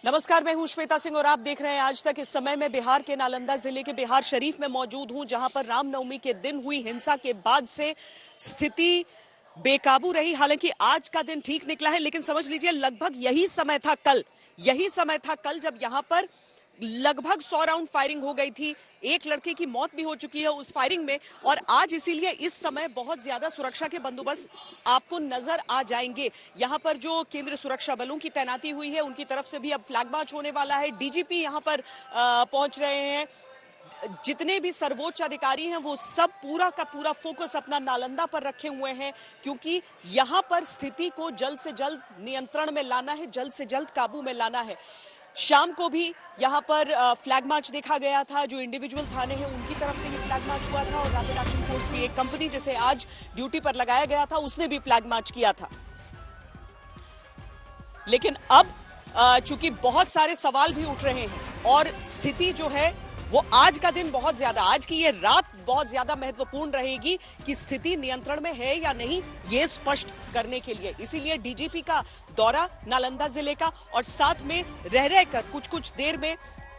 नमस्कार, मैं हूं श्वेता सिंह और आप देख रहे हैं आज तक। इस समय मैं बिहार के नालंदा जिले के बिहार शरीफ में मौजूद हूं, जहां पर रामनवमी के दिन हुई हिंसा के बाद से स्थिति बेकाबू रही। हालांकि आज का दिन ठीक निकला है, लेकिन समझ लीजिए लगभग यही समय था कल जब यहां पर लगभग 100 राउंड फायरिंग हो गई थी। एक लड़के की मौत भी हो चुकी है उस फायरिंग में। और आज इसीलिए इस समय बहुत ज्यादा सुरक्षा के बंदोबस्त आपको नजर आ जाएंगे। यहां पर जो केंद्रीय सुरक्षा बलों की तैनाती हुई है, उनकी तरफ से भी अब फ्लैग मार्च होने वाला है। डीजीपी यहां पर पहुंच रहे हैं। जितने भी सर्वोच्च अधिकारी हैं वो सब पूरा का पूरा फोकस अपना नालंदा पर रखे हुए हैं, क्योंकि यहां पर स्थिति को जल्द से जल्द नियंत्रण में लाना है, जल्द से जल्द काबू में लाना है। शाम को भी यहां पर फ्लैग मार्च देखा गया था। जो इंडिविजुअल थाने हैं उनकी तरफ से भी फ्लैग मार्च हुआ था, और रैपिड एक्शन फोर्स की एक कंपनी जिसे आज ड्यूटी पर लगाया गया था, उसने भी फ्लैग मार्च किया था। लेकिन अब चूंकि बहुत सारे सवाल भी उठ रहे हैं और स्थिति जो है वो आज का दिन बहुत ज्यादा, आज की ये रात बहुत ज्यादा महत्वपूर्ण रहेगी कि स्थिति नियंत्रण में है या नहीं, ये स्पष्ट करने के लिए। इसीलिए डीजीपी का दौरा नालंदा जिले का, और साथ में रह कर कुछ देर में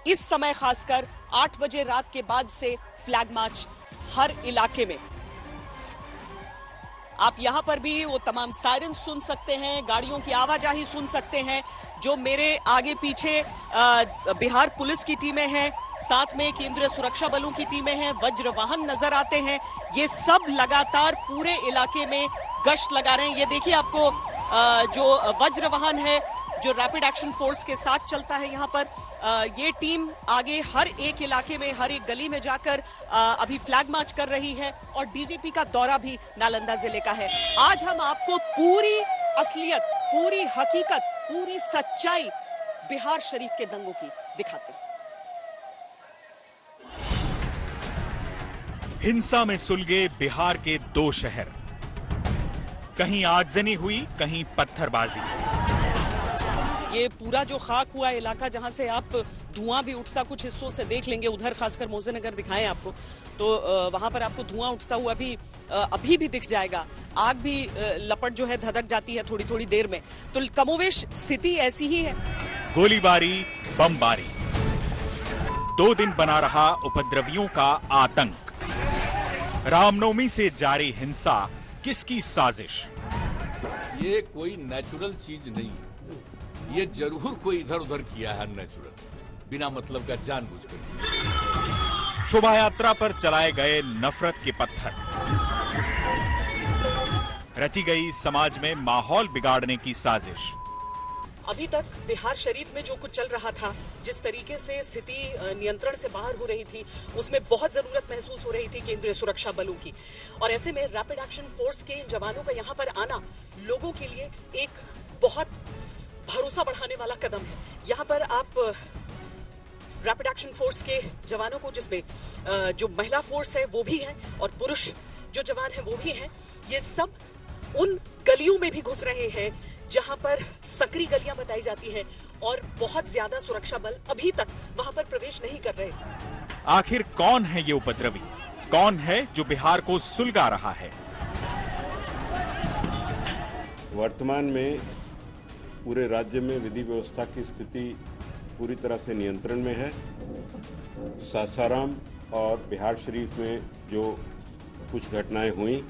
इस समय खासकर 8 बजे रात के बाद से फ्लैग मार्च हर इलाके में। आप यहां पर भी वो तमाम सायरन सुन सकते हैं, गाड़ियों की आवाजाही सुन सकते हैं। जो मेरे आगे पीछे बिहार पुलिस की टीमें हैं, साथ में केंद्रीय सुरक्षा बलों की टीमें हैं, वज्र वाहन नजर आते हैं। ये सब लगातार पूरे इलाके में गश्त लगा रहे हैं। ये देखिए, आपको जो वज्र वाहन है जो रैपिड एक्शन फोर्स के साथ चलता है यहाँ पर, ये टीम आगे हर एक इलाके में, हर एक गली में जाकर अभी फ्लैग मार्च कर रही है। और डीजीपी का दौरा भी नालंदा जिले का है। आज हम आपको पूरी असलियत, पूरी हकीकत, पूरी सच्चाई बिहार शरीफ के दंगों की दिखाते हैं। हिंसा में सुलगे बिहार के 2 शहर, कहीं आगजनी हुई, कहीं पत्थरबाजी। ये पूरा जो खाक हुआ इलाका, जहां से आप धुआं भी उठता कुछ हिस्सों से देख लेंगे, उधर खासकर मोजेनगर दिखाएं आपको, तो वहां पर आपको धुआं उठता हुआ भी अभी भी दिख जाएगा। आग भी लपट जो है धधक जाती है थोड़ी थोड़ी देर में। तो कमोवेश स्थिति ऐसी ही है। गोलीबारी, बमबारी, 2 दिन बना रहा उपद्रवियों का आतंक। रामनवमी से जारी हिंसा किसकी साजिश? ये कोई नेचुरल चीज नहीं है, ये जरूर कोई इधर उधर किया है नेचुरल, बिना मतलब का जानबूझकर। शोभा यात्रा पर चलाए गए नफरत के पत्थर, रची गई समाज में माहौल बिगाड़ने की साजिश। अभी तक बिहार शरीफ में जो कुछ चल रहा था, जिस तरीके से स्थिति नियंत्रण से बाहर हो रही थी, उसमें बहुत जरूरत महसूस हो रही थी केंद्रीय सुरक्षा बलों की। और ऐसे में रैपिड एक्शन फोर्स के जवानों का यहाँ पर आना लोगों के लिए एक बहुत भरोसा बढ़ाने वाला कदम है। यहाँ पर आप रैपिड एक्शन फोर्स के जवानों को, जिसमें जो महिला फोर्स है वो भी है और पुरुष जो जवान है वो भी हैं, ये सब उन गलियों में भी घुस रहे हैं जहां पर संकरी गलियां बताई जाती हैं, और बहुत ज्यादा सुरक्षा बल अभी तक वहां पर प्रवेश नहीं कर रहे। आखिर कौन है ये उपद्रवी? कौन है जो बिहार को सुलगा रहा है? वर्तमान में पूरे राज्य में विधि व्यवस्था की स्थिति पूरी तरह से नियंत्रण में है। सासाराम और बिहार शरीफ में जो कुछ घटनाएं हुई,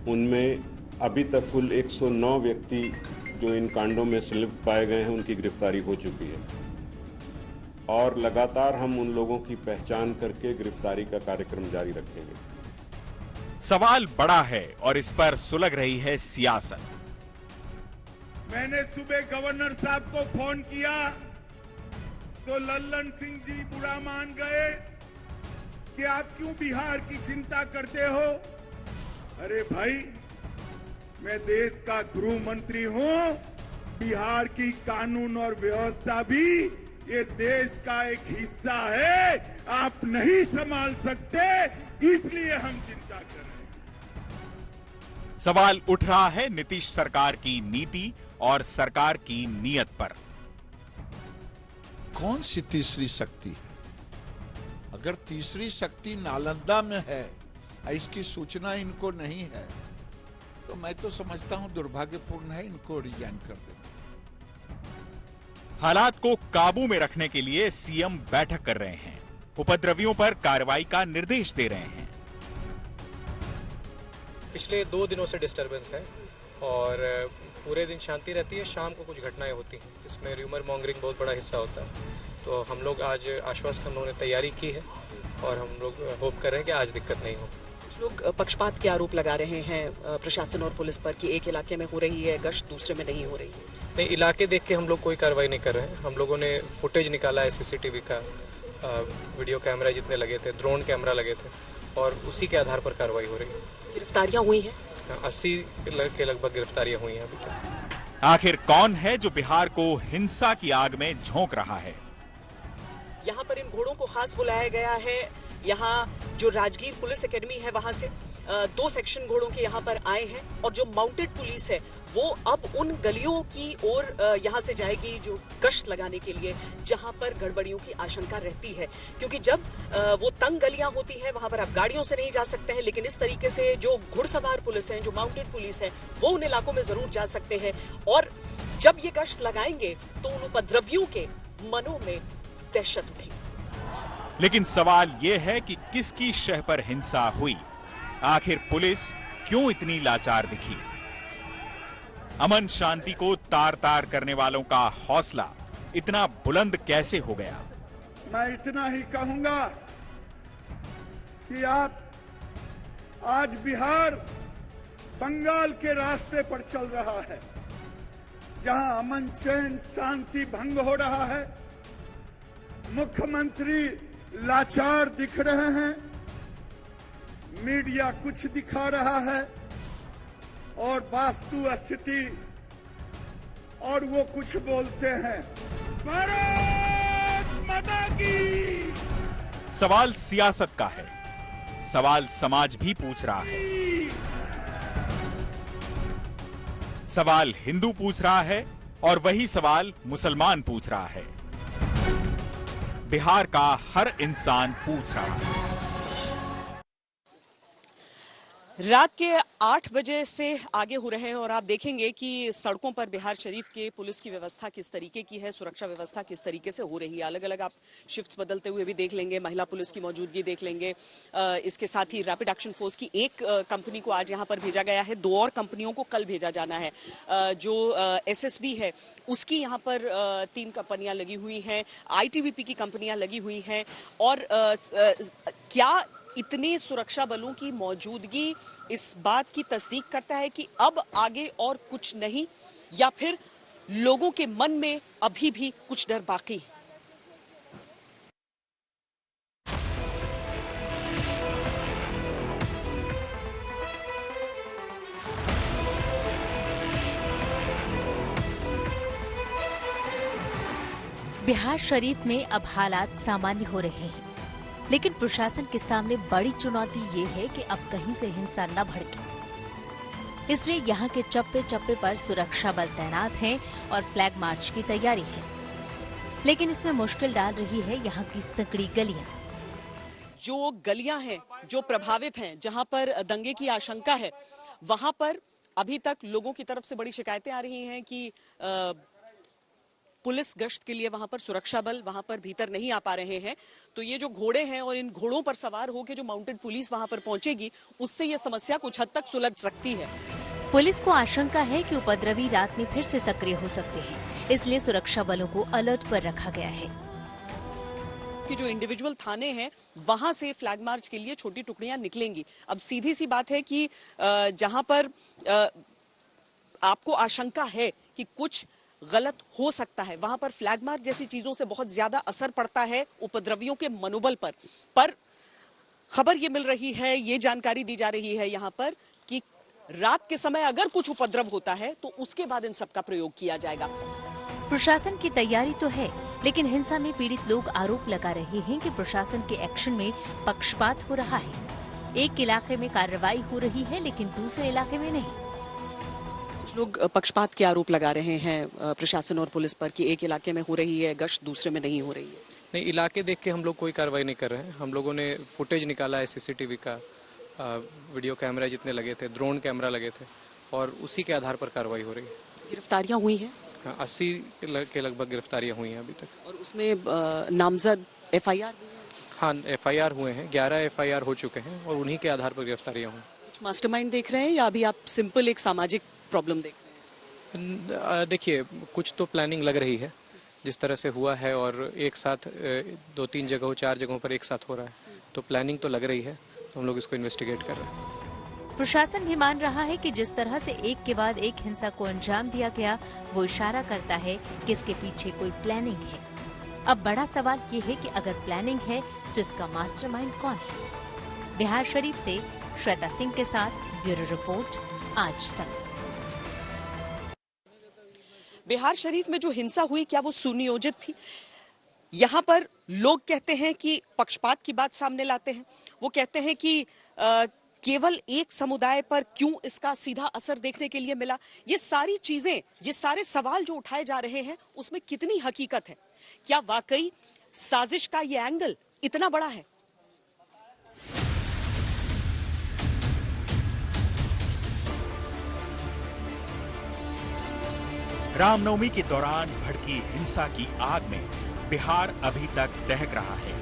उनमें अभी तक कुल 109 व्यक्ति जो इन कांडों में संलिप्त पाए गए हैं, उनकी गिरफ्तारी हो चुकी है। और लगातार हम उन लोगों की पहचान करके गिरफ्तारी का कार्यक्रम जारी रखेंगे। सवाल बड़ा है और इस पर सुलग रही है सियासत। मैंने सुबह गवर्नर साहब को फोन किया तो लल्लन सिंह जी बुरा मान गए कि आप क्यों बिहार की चिंता करते हो। अरे भाई, मैं देश का गृह मंत्री हूं, बिहार की कानून और व्यवस्था भी ये देश का एक हिस्सा है। आप नहीं संभाल सकते, इसलिए हम चिंता कर रहे हैं। सवाल उठ रहा है नीतीश सरकार की नीति और सरकार की नीयत पर। कौन सी तीसरी शक्ति है? अगर तीसरी शक्ति नालंदा में है, इसकी सूचना इनको नहीं है, तो मैं तो समझता हूं दुर्भाग्यपूर्ण है, इनको रिजाइन कर देना। हालात को काबू में रखने के लिए सीएम बैठक कर रहे हैं, उपद्रवियों पर कार्रवाई का निर्देश दे रहे हैं। पिछले 2 दिनों से डिस्टरबेंस है और पूरे दिन शांति रहती है, शाम को कुछ घटनाएं होती हैं जिसमें र्यूमर मॉन्गरिंग बहुत बड़ा हिस्सा होता है। तो हम लोग आज आश्वस्त हम लोगों ने तैयारी की है और हम लोग होप कर रहे हैं कि आज दिक्कत नहीं हो। कुछ लोग पक्षपात के आरोप लगा रहे हैं प्रशासन और पुलिस पर कि एक इलाके में हो रही है गश्त, दूसरे में नहीं हो रही है। नहीं, इलाके देख के हम लोग कोई कार्रवाई नहीं कर रहे हैं। हम लोगों ने फुटेज निकाला है सीसीटीवी का, वीडियो कैमरा जितने लगे थे, ड्रोन कैमरा लगे थे और उसी के आधार पर कार्रवाई हो रही है। गिरफ्तारियां हुई हैं? 80 के लगभग गिरफ्तारियां हुई हैं अभी तक। आखिर कौन है जो बिहार को हिंसा की आग में झोंक रहा है? यहाँ पर इन घोड़ों को खास बुलाया गया है। यहाँ जो राजगीर पुलिस एकेडमी है वहां से 2 सेक्शन घोड़ों के यहाँ पर आए हैं और जो माउंटेड पुलिस है वो अब उन गलियों की ओर यहाँ से जाएगी जो गश्त लगाने के लिए जहाँ पर गड़बड़ियों की आशंका रहती है, क्योंकि जब वो तंग गलियां होती हैं वहां पर आप गाड़ियों से नहीं जा सकते हैं, लेकिन इस तरीके से जो घुड़सवार पुलिस है, जो माउंटेड पुलिस है, वो उन इलाकों में जरूर जा सकते हैं और जब ये गश्त लगाएंगे तो उन उपद्रवियों के मनों में दहशत उठेगी। लेकिन सवाल यह है कि किसकी शह पर हिंसा हुई? आखिर पुलिस क्यों इतनी लाचार दिखी? अमन शांति को तार तार करने वालों का हौसला इतना बुलंद कैसे हो गया? मैं इतना ही कहूंगा कि आप आज बिहार बंगाल के रास्ते पर चल रहा है, जहां अमन चैन शांति भंग हो रहा है, मुख्यमंत्री लाचार दिख रहे हैं, मीडिया कुछ दिखा रहा है और वास्तु स्थिति और वो कुछ बोलते हैं। भारत माता की। सवाल सियासत का है, सवाल समाज भी पूछ रहा है, सवाल हिंदू पूछ रहा है और वही सवाल मुसलमान पूछ रहा है, बिहार का हर इंसान पूछ रहा है। रात के 8 बजे से आगे हो रहे हैं और आप देखेंगे कि सड़कों पर बिहार शरीफ के पुलिस की व्यवस्था किस तरीके की है, सुरक्षा व्यवस्था किस तरीके से हो रही है। अलग अलग आप शिफ्ट्स बदलते हुए भी देख लेंगे, महिला पुलिस की मौजूदगी देख लेंगे। इसके साथ ही रैपिड एक्शन फोर्स की एक कंपनी को आज यहाँ पर भेजा गया है, 2 और कंपनियों को कल भेजा जाना है। जो SSB है उसकी यहाँ पर 3 कंपनियां लगी हुई हैं, ITBP की कंपनियां लगी हुई हैं और क्या इतने सुरक्षा बलों की मौजूदगी इस बात की तस्दीक करता है कि अब आगे और कुछ नहीं, या फिर लोगों के मन में अभी भी कुछ डर बाकी है? बिहार शरीफ में अब हालात सामान्य हो रहे हैं, लेकिन प्रशासन के सामने बड़ी चुनौती ये है कि अब कहीं से हिंसा न भड़के। इसलिए यहाँ के चप्पे चप्पे पर सुरक्षा बल तैनात हैं और फ्लैग मार्च की तैयारी है। लेकिन इसमें मुश्किल डाल रही है यहाँ की संकड़ी गलियां। जो गलियां हैं जो प्रभावित हैं, जहां पर दंगे की आशंका है, वहां पर अभी तक लोगों की तरफ से बड़ी शिकायतें आ रही हैं कि पुलिस गश्त के लिए वहां पर सुरक्षा बल वहां पर भीतर नहीं आ पा रहे हैं। तो ये जो घोड़े हैं और इन घोड़ों पर सवार होकर जो माउंटेड पुलिस वहां पर पहुंचेगी, उससे ये समस्या कुछ हद तक सुलझ सकती है। पुलिस को आशंका है कि उपद्रवी रात में फिर से सक्रिय हो सकते हैं, इसलिए सुरक्षा बलों को अलर्ट पर रखा गया है। कि जो इंडिविजुअल थाने हैं वहां से फ्लैग मार्च के लिए छोटी टुकड़ियां निकलेंगी। अब सीधी सी बात है कि जहां पर आपको आशंका है कि कुछ गलत हो सकता है, वहां पर फ्लैग मार्च जैसी चीजों से बहुत ज्यादा असर पड़ता है उपद्रवियों के मनोबल पर खबर ये मिल रही है, ये जानकारी दी जा रही है यहाँ पर कि रात के समय अगर कुछ उपद्रव होता है तो उसके बाद इन सब का प्रयोग किया जाएगा। प्रशासन की तैयारी तो है, लेकिन हिंसा में पीड़ित लोग आरोप लगा रहे हैं कि प्रशासन के एक्शन में पक्षपात हो रहा है। एक इलाके में कार्रवाई हो रही है लेकिन दूसरे इलाके में नहीं। लोग पक्षपात के आरोप लगा रहे हैं प्रशासन और पुलिस पर कि एक इलाके में हो रही है गश्त, दूसरे में नहीं हो रही है। नहीं, इलाके देख के हम लोग कोई कार्रवाई नहीं कर रहे हैं। हम लोगों ने फुटेज निकाला है सीसीटीवी का, वीडियो कैमरा जितने लगे थे, ड्रोन कैमरा लगे थे और उसी के आधार पर कार्रवाई हो रही है। गिरफ्तारियां हुई हैं? 80 के लगभग गिरफ्तारियां हुई हैं अभी तक। और उसमें नामजद FIR भी है? हाँ, FIR हुए हैं, 11 FIR हो चुके हैं और उन्हीं के आधार पर गिरफ्तारियां हुई। कुछ मास्टरमाइंड देख रहे हैं या अभी आप सिंपल एक सामाजिक प्रॉब्लम देख रहे हैं? देखिए, कुछ तो प्लानिंग लग रही है जिस तरह से हुआ है, और एक साथ 2-3 जगहों 4 जगहों पर एक साथ हो रहा है, तो प्लानिंग तो लग रही है, तो हम लोग इसको इन्वेस्टिगेट कर रहे हैं। प्रशासन भी मान रहा है कि जिस तरह से एक के बाद एक हिंसा को अंजाम दिया गया, वो इशारा करता है कि इसके पीछे कोई प्लानिंग है। अब बड़ा सवाल ये है कि अगर प्लानिंग है तो इसका मास्टरमाइंड कौन है? बिहार शरीफ से श्वेता सिंह के साथ ब्यूरो रिपोर्ट, आज तक। बिहार शरीफ में जो हिंसा हुई, क्या वो सुनियोजित थी? यहाँ पर लोग कहते हैं कि पक्षपात की बात सामने लाते हैं। वो कहते हैं कि केवल एक समुदाय पर क्यों इसका सीधा असर देखने के लिए मिला। ये सारी चीजें, ये सारे सवाल जो उठाए जा रहे हैं, उसमें कितनी हकीकत है? क्या वाकई साजिश का ये एंगल इतना बड़ा है? रामनवमी के दौरान भड़की हिंसा की आग में बिहार अभी तक दहक रहा है।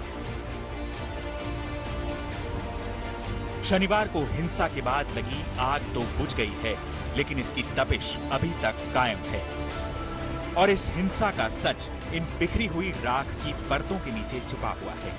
शनिवार को हिंसा के बाद लगी आग तो बुझ गई है, लेकिन इसकी तपिश अभी तक कायम है। और इस हिंसा का सच इन बिखरी हुई राख की परतों के नीचे छुपा हुआ है।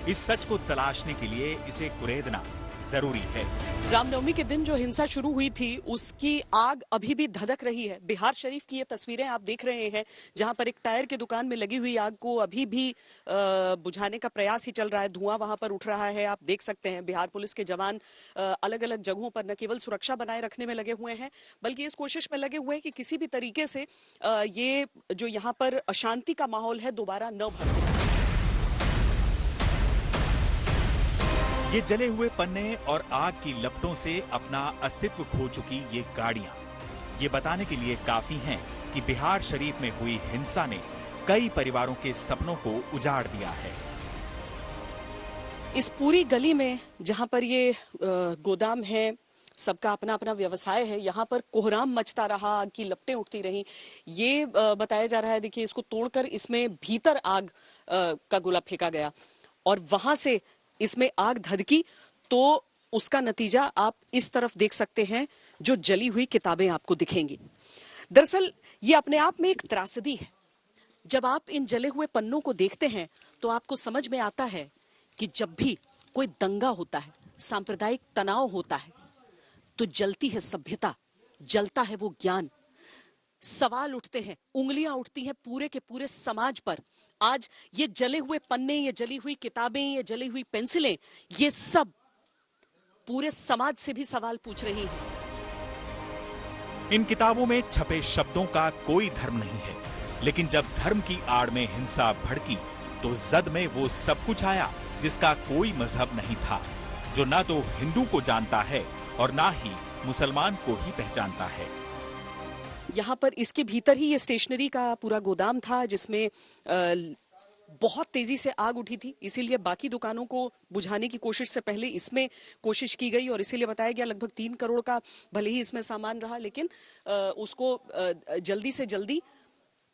इस सच को तलाशने के लिए इसे कुरेदना जरूरी है। रामनवमी के दिन जो हिंसा शुरू हुई थी, उसकी आग अभी भी धधक रही है। बिहार शरीफ की ये तस्वीरें आप देख रहे हैं, जहां पर एक टायर की दुकान में लगी हुई आग को अभी भी बुझाने का प्रयास ही चल रहा है। धुआं वहां पर उठ रहा है, आप देख सकते हैं। बिहार पुलिस के जवान अलग अलग जगहों पर न केवल सुरक्षा बनाए रखने में लगे हुए हैं, बल्कि इस कोशिश में लगे हुए हैं कि किसी भी तरीके से ये जो यहाँ पर अशांति का माहौल है, दोबारा न भड़के। ये जले हुए पन्ने और आग की लपटों से अपना अस्तित्व खो चुकी ये गाड़ियां ये बताने के लिए काफी हैं कि बिहार शरीफ में हुई हिंसा ने कई परिवारों के सपनों को उजाड़ दिया है। इस पूरी गली में जहां पर ये गोदाम है, सबका अपना अपना व्यवसाय है, यहाँ पर कोहराम मचता रहा, आग की लपटें उठती रहीं। ये बताया जा रहा है, देखिए, इसको तोड़कर इसमें भीतर आग का गोला फेंका गया और वहां से इसमें आग धधकी, तो उसका नतीजा आप इस तरफ देख सकते हैं, जो जली हुई किताबें आपको दिखेंगी। दरअसल ये अपने आप में एक त्रासदी है। जब आप इन जले हुए पन्नों को देखते हैं तो आपको समझ में आता है कि जब भी कोई दंगा होता है, सांप्रदायिक तनाव होता है, तो जलती है सभ्यता, जलता है वो ज्ञान। सवाल उठते हैं, उंगलियां उठती हैं पूरे के पूरे समाज पर। आज ये जले हुए पन्ने, ये जली हुई किताबें, ये जली हुई पेंसिलें, ये सब पूरे समाज से भी सवाल पूछ रही हैं। इन किताबों में छपे शब्दों का कोई धर्म नहीं है, लेकिन जब धर्म की आड़ में हिंसा भड़की तो जद में वो सब कुछ आया जिसका कोई मजहब नहीं था, जो ना तो हिंदू को जानता है और ना ही मुसलमान को ही पहचानता है। यहाँ पर इसके भीतर ही ये स्टेशनरी का पूरा गोदाम था, जिसमें बहुत तेजी से आग उठी थी। इसीलिए बाकी दुकानों को बुझाने की कोशिश से पहले इसमें कोशिश की गई और इसीलिए बताया गया लगभग 3 करोड़ का भले ही इसमें सामान रहा, लेकिन उसको जल्दी से जल्दी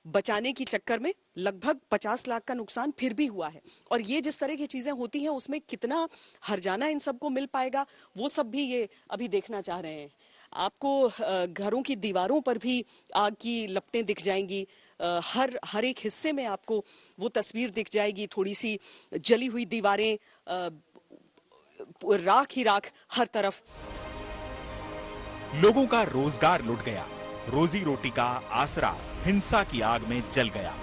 बचाने की चक्कर में लगभग 50 लाख का नुकसान फिर भी हुआ है। और ये जिस तरह की चीजें होती हैं, उसमें कितना हर्जाना इन सबको मिल पाएगा, वो सब भी ये अभी देखना चाह रहे हैं। आपको घरों की दीवारों पर भी आग की लपटें दिख जाएंगी, हर एक हिस्से में आपको वो तस्वीर दिख जाएगी, थोड़ी सी जली हुई दीवारें, राख ही राख हर तरफ। लोगों का रोजगार लुट गया, रोजी रोटी का आसरा हिंसा की आग में जल गया।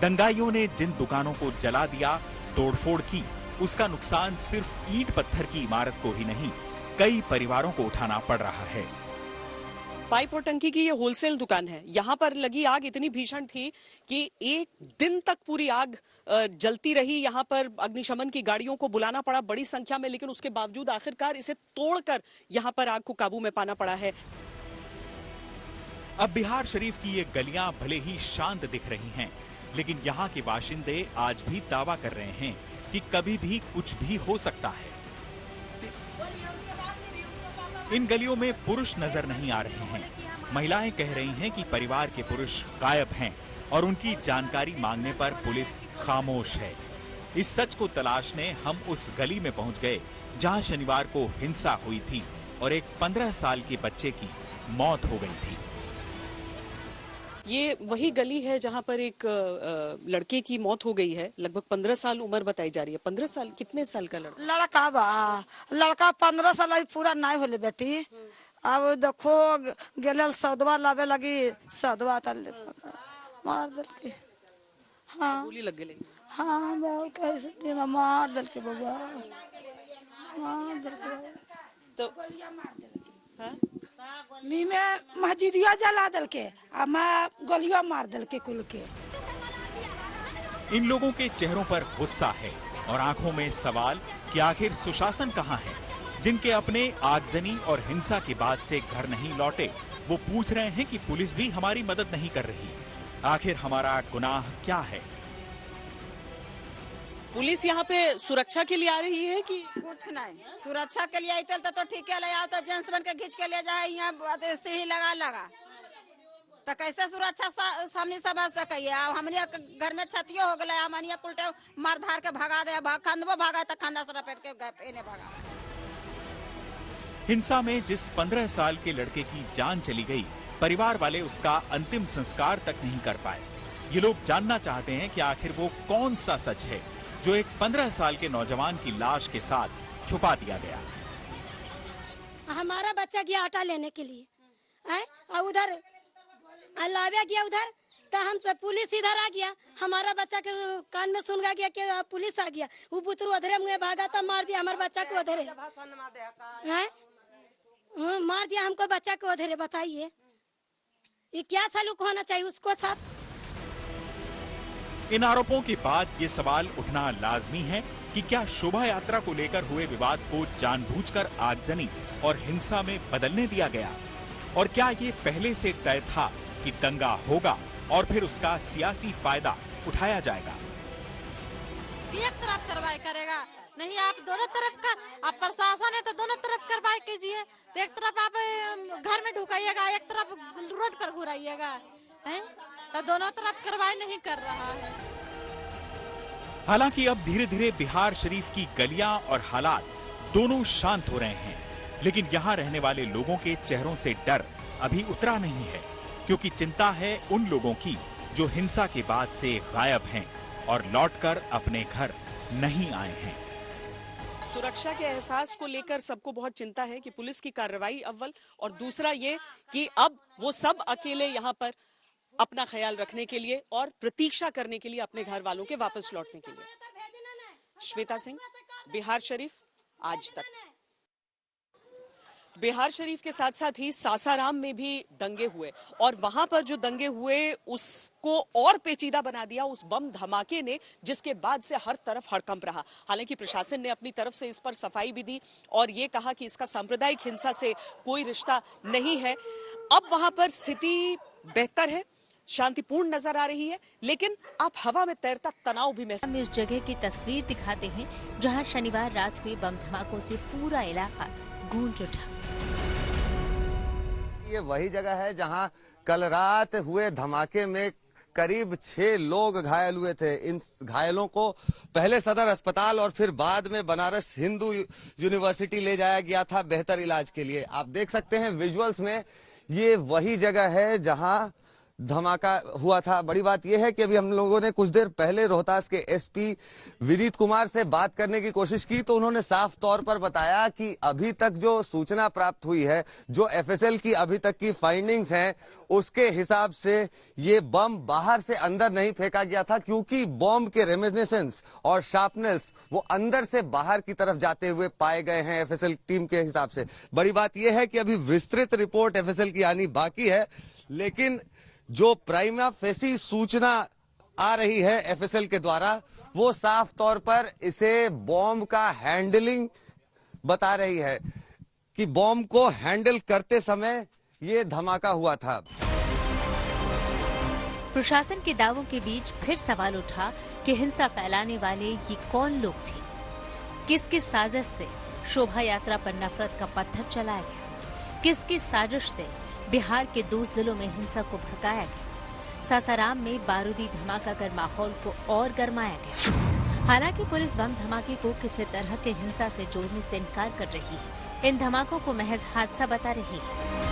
दंगाइयों ने जिन दुकानों को जला दिया, तोड़फोड़ की, उसका नुकसान सिर्फ ईंट पत्थर की इमारत को ही नहीं, कई परिवारों को उठाना पड़ रहा है। पाइप और टंकी की ये होलसेल दुकान है। यहाँ पर लगी आग इतनी भीषण थी कि एक दिन तक पूरी आग जलती रही। यहाँ पर अग्निशमन की गाड़ियों को बुलाना पड़ा बड़ी संख्या में, लेकिन उसके बावजूद आखिरकार इसे तोड़कर यहाँ पर आग को काबू में पाना पड़ा है। अब बिहार शरीफ की ये गलियां भले ही शांत दिख रही हैं, लेकिन यहाँ के बाशिंदे आज भी दावा कर रहे हैं कि कभी भी कुछ भी हो सकता है। इन गलियों में पुरुष नजर नहीं आ रहे हैं। महिलाएं कह रही हैं कि परिवार के पुरुष गायब हैं और उनकी जानकारी मांगने पर पुलिस खामोश है। इस सच को तलाशने हम उस गली में पहुंच गए जहां शनिवार को हिंसा हुई थी और एक 15 साल के बच्चे की मौत हो गई थी। ये वही गली है जहां पर एक लड़के की मौत हो गई है। लगभग 15 साल उम्र बताई जा रही है। 15 साल कितने साल का लड़का बा? लड़का 15 साल अभी पूरा नहीं होले बेटी। अब देखो गेल सौदवा लावे लगी, सौदवा मार दल के। हाँ गोली लग गई। हाँ बाबू कैसे मार दल के बबुआ, मार दल के तो में मस्जिदिया जला दल के, गोलियां मार दल के कुल के। इन लोगों के चेहरों पर गुस्सा है और आंखों में सवाल कि आखिर सुशासन कहां है। जिनके अपने आगजनी और हिंसा के बाद से घर नहीं लौटे, वो पूछ रहे हैं कि पुलिस भी हमारी मदद नहीं कर रही। आखिर हमारा गुनाह क्या है? पुलिस यहाँ पे सुरक्षा के लिए आ रही है कि कुछ नहीं? सुरक्षा के लिए आई तो ठीक है, ले आओ तो जेंट्स बन के खींच के ले जाए। यहाँ सीढ़ी लगा तो कैसे सुरक्षा सामने से बच सके। हमने घर में क्षतियो हो गए, हमने उल्टे मार धार के भगा दे, खंदबो भागा तो खंदा से लपेट के गए भगा। हिंसा में जिस 15 साल के लड़के की जान चली गई, परिवार वाले उसका अंतिम संस्कार तक नहीं कर पाए। ये लोग जानना चाहते हैं कि आखिर वो कौन सा सच है जो एक 15 साल के नौजवान की लाश के साथ छुपा दिया गया। हमारा बच्चा गया आटा लेने के लिए और उधर लावे गया उधर, तो हम सब पुलिस इधर आ गया। हमारा बच्चा के कान में सुन गया कि पुलिस आ गया। वो बुतरू अधरे में भागा तो मार दिया हमारे बच्चा को अधरे, मार दिया हमको बच्चा को अधरे। बताइए ये क्या सलूक होना चाहिए उसको साथ। इन आरोपों के बाद ये सवाल उठना लाजमी है कि क्या शोभा यात्रा को लेकर हुए विवाद को जानबूझकर आगजनी और हिंसा में बदलने दिया गया, और क्या ये पहले से तय था कि दंगा होगा और फिर उसका सियासी फायदा उठाया जाएगा। एक तरफ कार्रवाई करेगा, नहीं आप दोनों तरफ का, आप प्रशासन है तो दोनों तरफ कार्रवाई कीजिए। तो एक तरफ आप घर में ढुकाइएगा, एक तरफ रोड पर घुराइएगा, तो दोनों तरफ कार्रवाई नहीं कर रहा है। हालांकि अब धीरे धीरे बिहार शरीफ की गलियां और हालात दोनों शांत हो रहे हैं, लेकिन यहाँ रहने वाले लोगों के चेहरों से डर अभी उतरा नहीं है, क्योंकि चिंता है उन लोगों की जो हिंसा के बाद से गायब हैं और लौटकर अपने घर नहीं आए हैं। सुरक्षा के एहसास को लेकर सबको बहुत चिंता है कि पुलिस की कार्रवाई अव्वल, और दूसरा ये कि अब वो सब अकेले यहाँ पर अपना ख्याल रखने के लिए और प्रतीक्षा करने के लिए अपने घर वालों के वापस लौटने के लिए। श्वेता सिंह, बिहार शरीफ, आज तक। बिहार शरीफ के साथ साथ ही सासाराम में भी दंगे हुए, और वहां पर जो दंगे हुए उसको और पेचीदा बना दिया उस बम धमाके ने, जिसके बाद से हर तरफ हड़कंप रहा। हालांकि प्रशासन ने अपनी तरफ से इस पर सफाई भी दी और ये कहा कि इसका सांप्रदायिक हिंसा से कोई रिश्ता नहीं है। अब वहां पर स्थिति बेहतर है, शांतिपूर्ण नजर आ रही है, लेकिन आप हवा में तैरता तनाव भी महसूस। हम इस जगह की तस्वीर दिखाते हैं जहां शनिवार रात हुए बम धमाकों से पूरा इलाका गूंज उठा। ये वही जगह है जहां कल रात हुए धमाके में करीब 6 लोग घायल हुए थे। इन घायलों को पहले सदर अस्पताल और फिर बाद में बनारस हिंदू यूनिवर्सिटी ले जाया गया था बेहतर इलाज के लिए। आप देख सकते हैं विजुअल्स में, ये वही जगह है जहां धमाका हुआ था। बड़ी बात यह है कि अभी हम लोगों ने कुछ देर पहले रोहतास के एसपी विनीत कुमार से बात करने की कोशिश की, तो उन्होंने साफ तौर पर बताया कि अभी तक जो सूचना प्राप्त हुई है, जो एफएसएल की अभी तक की फाइंडिंग्स हैं, उसके हिसाब से ये बम बाहर से अंदर नहीं फेंका गया था, क्योंकि बम के रेमिनेसेंस और शार्पनेल्स वो अंदर से बाहर की तरफ जाते हुए पाए गए हैं एफएसएल टीम के हिसाब से। बड़ी बात यह है कि अभी विस्तृत रिपोर्ट एफएसएल की आनी बाकी है, लेकिन जो प्राइमा फेसी सूचना आ रही है एफएसएल के द्वारा, वो साफ तौर पर इसे बॉम्ब का हैंडलिंग बता रही है कि बॉम्ब को हैंडल करते समय ये धमाका हुआ था। प्रशासन के दावों के बीच फिर सवाल उठा कि हिंसा फैलाने वाले ये कौन लोग थे, किस किस साजिश से शोभा यात्रा पर नफरत का पत्थर चलाया गया। किसकी साजिश से बिहार के 2 जिलों में हिंसा को भड़काया गया? सासाराम में बारूदी धमाका कर माहौल को और गरमाया गया। हालांकि पुलिस बम धमाके को किसी तरह के हिंसा से जोड़ने से इनकार कर रही है। इन धमाकों को महज हादसा बता रही है।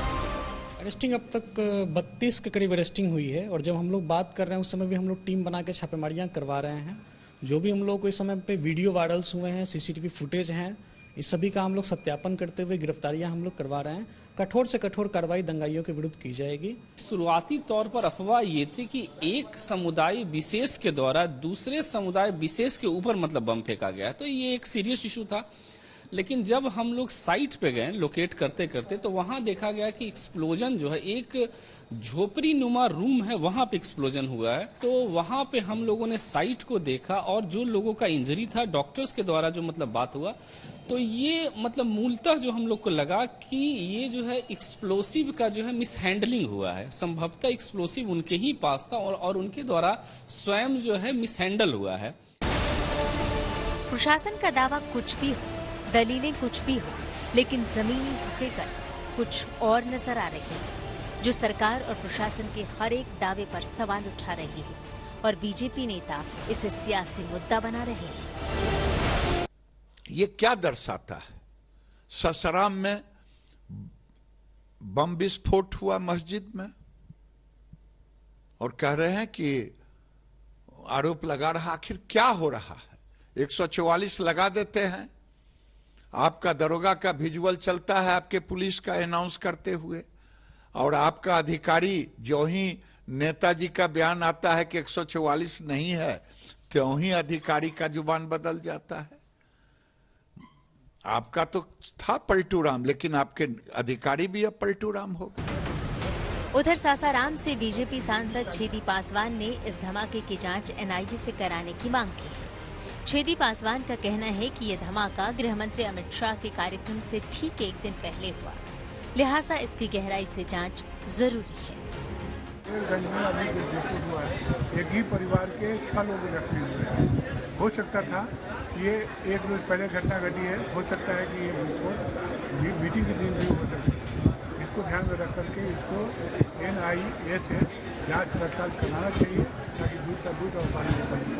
अरेस्टिंग अब तक 32 के करीब अरेस्टिंग हुई है और जब हम लोग बात कर रहे हैं उस समय भी हम लोग टीम बना के छापेमारियां करवा रहे हैं। जो भी हम लोग को इस समय पे वीडियो वायरल्स हुए हैं, सीसीटीवी फुटेज हैं, इस सभी का हम लोग सत्यापन करते हुए गिरफ्तारियां हम लोग करवा रहे हैं। कठोर से कठोर कार्रवाई दंगाइयों के विरुद्ध की जाएगी। शुरुआती तौर पर अफवाह ये थी कि एक समुदाय विशेष के द्वारा दूसरे समुदाय विशेष के ऊपर मतलब बम फेंका गया, तो ये एक सीरियस इशू था। लेकिन जब हम लोग साइट पे गए लोकेट करते करते तो वहां देखा गया कि एक्सप्लोजन जो है एक झोपड़ी नुमा रूम है, वहां पे एक्सप्लोजन हुआ है। तो वहां पे हम लोगों ने साइट को देखा और जो लोगों का इंजरी था डॉक्टर्स के द्वारा जो मतलब बात हुआ, तो ये मतलब मूलतः जो हम लोग को लगा कि ये जो है एक्सप्लोसिव का जो है मिसहैंडलिंग हुआ है। संभवतः एक्सप्लोसिव उनके ही पास था और उनके द्वारा स्वयं जो है मिसहैंडल हुआ है। प्रशासन का दावा कुछ भी हो, दलीलें कुछ भी हो, लेकिन जमीनी हकीकत कुछ और नजर आ रही है, जो सरकार और प्रशासन के हर एक दावे पर सवाल उठा रही है और बीजेपी नेता इसे सियासी मुद्दा बना रहे हैं। ये क्या दर्शाता है? सासाराम में बम विस्फोट हुआ मस्जिद में और कह रहे हैं कि आरोप लगा रहा, आखिर क्या हो रहा है? 144 लगा देते हैं, आपका दरोगा का विजुअल चलता है आपके पुलिस का अनाउंस करते हुए, और आपका अधिकारी जो ही नेताजी का बयान आता है कि 144 नहीं है, त्यों ही अधिकारी का जुबान बदल जाता है। आपका तो था पलटू राम, लेकिन आपके अधिकारी भी अब पलटू राम हो गए। उधर सासाराम से बीजेपी सांसद छेदी पासवान ने इस धमाके की जांच एनआईए से कराने की मांग की है। छेदी पासवान का कहना है कि ये धमाका गृह मंत्री अमित शाह के कार्यक्रम से ठीक 1 दिन पहले हुआ, लिहाजा इसकी गहराई से जांच जरूरी है। गंज में अभी विस्फोट हुआ है, एक ही परिवार के 6 लोग जख्मी हुए हैं। हो सकता था ये 1 रोज पहले घटना घटी है, हो सकता है कि ये विस्फोट मीटिंग के दिन भी हो सकता है। इसको ध्यान में रख करके इसको एनआईए से जांच पड़ताल कराना चाहिए ताकि दूध का दूध और पानी का पानी।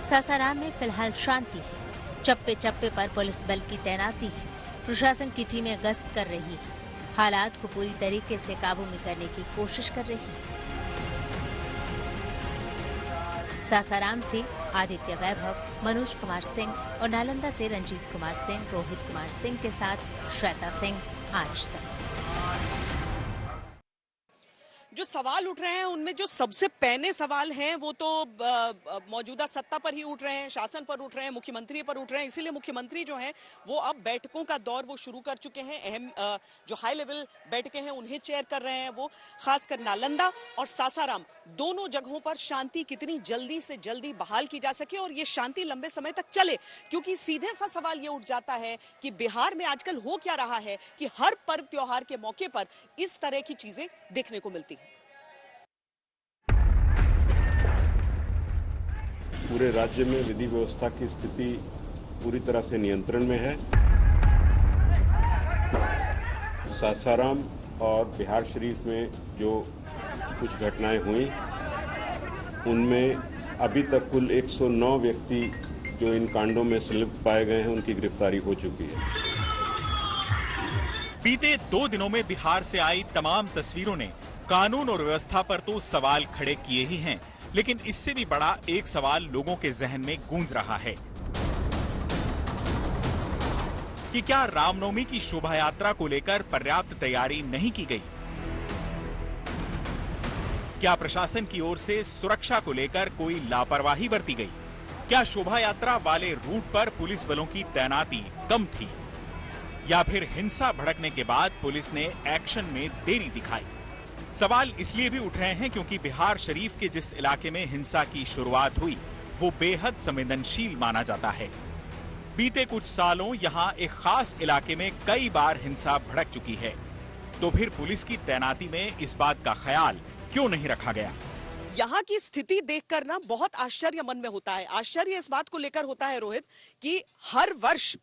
सासाराम में फिलहाल शांति है। चप्पे चप्पे पर पुलिस बल की तैनाती है। प्रशासन की टीमें गश्त कर रही है, हालात को पूरी तरीके से काबू में करने की कोशिश कर रही है। सासाराम से आदित्य वैभव, मनोज कुमार सिंह और नालंदा से रंजीत कुमार सिंह, रोहित कुमार सिंह के साथ श्वेता सिंह, आज तक। जो सवाल उठ रहे हैं उनमें जो सबसे पहले सवाल हैं वो तो मौजूदा सत्ता पर ही उठ रहे हैं, शासन पर उठ रहे हैं, मुख्यमंत्री पर उठ रहे हैं। इसीलिए मुख्यमंत्री जो हैं वो अब बैठकों का दौर वो शुरू कर चुके हैं। अहम जो हाई लेवल बैठकें हैं उन्हें चेयर कर रहे हैं वो, खासकर नालंदा और सासाराम दोनों जगहों पर शांति कितनी जल्दी से जल्दी बहाल की जा सके और ये शांति लंबे समय तक चले। क्योंकि सीधे सा सवाल ये उठ जाता है कि बिहार में आजकल हो क्या रहा है कि हर पर्व त्योहार के मौके पर इस तरह की चीजें देखने को मिलती हैं। पूरे राज्य में विधि व्यवस्था की स्थिति पूरी तरह से नियंत्रण में है। सासाराम और बिहार शरीफ में जो कुछ घटनाएं हुई उनमें अभी तक कुल 109 व्यक्ति जो इन कांडों में संलिप्त पाए गए हैं उनकी गिरफ्तारी हो चुकी है। बीते 2 दिनों में बिहार से आई तमाम तस्वीरों ने कानून और व्यवस्था पर तो सवाल खड़े किए ही हैं, लेकिन इससे भी बड़ा एक सवाल लोगों के जहन में गूंज रहा है कि क्या रामनवमी की शोभा यात्रा को लेकर पर्याप्त तैयारी नहीं की गई? क्या प्रशासन की ओर से सुरक्षा को लेकर कोई लापरवाही बरती गई? क्या शोभा यात्रा वाले रूट पर पुलिस बलों की तैनाती कम थी, या फिर हिंसा भड़कने के बाद पुलिस ने एक्शन में देरी दिखाई? सवाल इसलिए भी उठ रहे हैं क्योंकि बिहार शरीफ के जिस इलाके में हिंसा की शुरुआत हुई वो बेहद संवेदनशील माना जाता है। बीते कुछ सालों यहां एक खास इलाके में कई बार हिंसा भड़क चुकी है, तो फिर पुलिस की तैनाती में इस बात का ख्याल क्यों नहीं रखा गया? यहाँ की स्थिति देखकर ना बहुत आश्चर्य मन में होता है। आश्चर्य इस बात को लेकर होता है रोहित कि हर वर्ष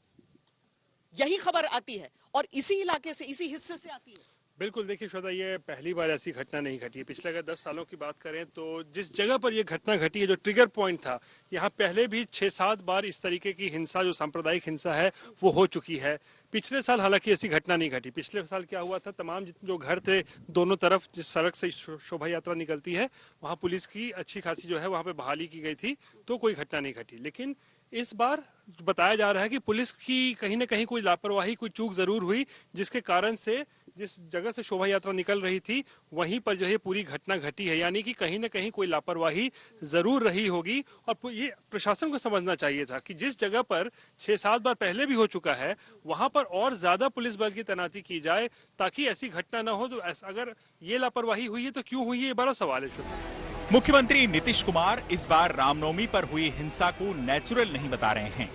यही खबर आती है और इसी इलाके से, इसी हिस्से से आती है। बिल्कुल, देखिए श्वेता, ये पहली बार ऐसी घटना नहीं घटी है। पिछले अगर 10 सालों की बात करें तो जिस जगह पर ये घटना घटी है, जो ट्रिगर पॉइंट था, यहाँ पहले भी 6-7 बार इस तरीके की हिंसा, जो सांप्रदायिक हिंसा है, वो हो चुकी है। पिछले साल हालांकि ऐसी घटना नहीं घटी। पिछले साल क्या हुआ था, तमाम जो घर थे दोनों तरफ, जिस सड़क से शोभा यात्रा निकलती है, वहाँ पुलिस की अच्छी खासी जो है वहाँ पे बहाली की गई थी, तो कोई घटना नहीं घटी। लेकिन इस बार बताया जा रहा है कि पुलिस की कहीं ना कहीं कोई लापरवाही, कोई चूक जरूर हुई, जिसके कारण से जिस जगह से शोभा यात्रा निकल रही थी वहीं पर जो है पूरी घटना घटी है। यानी कि कहीं ना कहीं कोई लापरवाही जरूर रही होगी और ये प्रशासन को समझना चाहिए था कि जिस जगह पर 6-7 बार पहले भी हो चुका है वहां पर और ज्यादा पुलिस बल की तैनाती की जाए ताकि ऐसी घटना न हो। तो अगर ये लापरवाही हुई है तो क्यों हुई है, ये बड़ा सवाल है। मुख्यमंत्री नीतीश कुमार इस बार रामनवमी पर हुई हिंसा को नेचुरल नहीं बता रहे हैं